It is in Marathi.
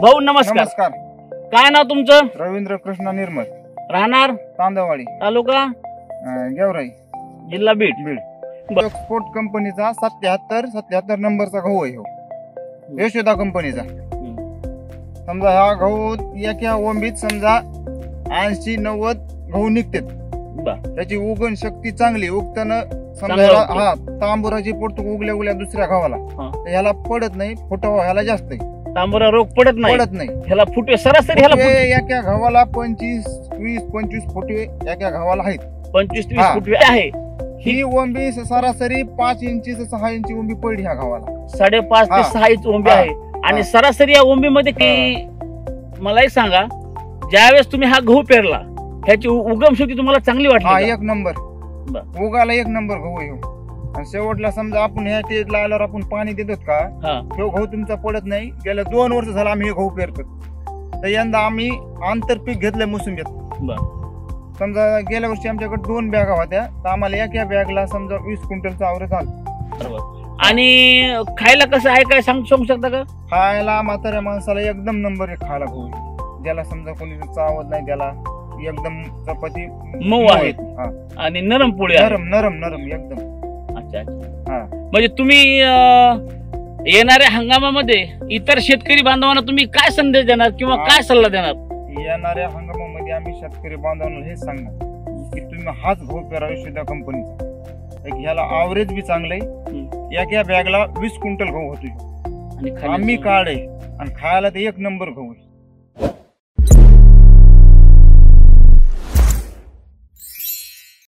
भाऊ नमस्कार. नमस्कार. काय नाव तुमचं? रवींद्र कृष्णा निर्मळ, राहणार तांदवाडी, तालुका गेवराई, जिल्हा बीड. बीड. एक्सपोर्ट कंपनीचा 77 नंबरचा गहू आहे. हो, यशोदा कंपनीचा. समजा हा गहू एका ओंबीत समजा 80-90 गहू निघतात. त्याची उगण शक्ती चांगली. उगताना समजा हा तांबुराची पडतो उगल्या दुसऱ्या गव्हाला, ह्याला पडत नाही. फुटवा ह्याला जास्त आहे. तांबुरा रोग पडत नाही. ह्याला फुटवे सरासरी एका गव्हाला 25 फुटवे एका गव्हाला आहेत. 25-30 फुटवे आहे. ही ओंबी सरासरी 5 इंची 6 इंची ओंबी पडली ह्या गव्हाला. 5.5 ते 6 इंच ओंबी आहे. आणि सरासरी या ओंबीमध्ये की मला एक सांगा, ज्यावेळेस तुम्ही हा गहू पेरला ह्याची उगम शक्ती तुम्हाला चांगली वाटली? एक नंबर. उगाला एक नंबर गहू आहे. आणि शेवटला समजा आपण ह्या स्टेजला आल्यावर आपण पाणी देतो का, तो गहू तुमचा पडत नाही. गेल्या 2 वर्ष झाला आम्ही हे गहू पेरतो. तर यंदा आम्ही आंतरपीक घेतलंय मोसंबीत. समजा गेल्या वर्षी आमच्याकडे 2 बॅगा होत्या, तर आम्हाला एका बॅगला समजा 20 क्विंटलचं आवरेज आलं. आणि खायला कसं आहे काय सांगू शकता का? खायला म्हाताऱ्या माणसाला एकदम नंबर 1 खायला गहू. ज्याला समजा कोणी चावत नाही त्याला एकदम चपाती मऊ आहेत आणि नरम पोळी नरम एकदम. अच्छा. म्हणजे तुम्ही येणाऱ्या हंगामामध्ये इतर शेतकरी बांधवांना तुम्ही काय संदेश देणार किंवा काय सल्ला देणार? येणाऱ्या हंगामामध्ये आम्ही शेतकरी बांधवांना हेच सांगणार की तुम्ही हाच गहू पेरा यशोदा कंपनीचा. ह्याला आवरेज बी चांगलं आहे. एका बॅगला 20 क्विंटल गहू होतो. आम्ही काढ आहे आणि खायला ते 1 नंबर गहू आहे.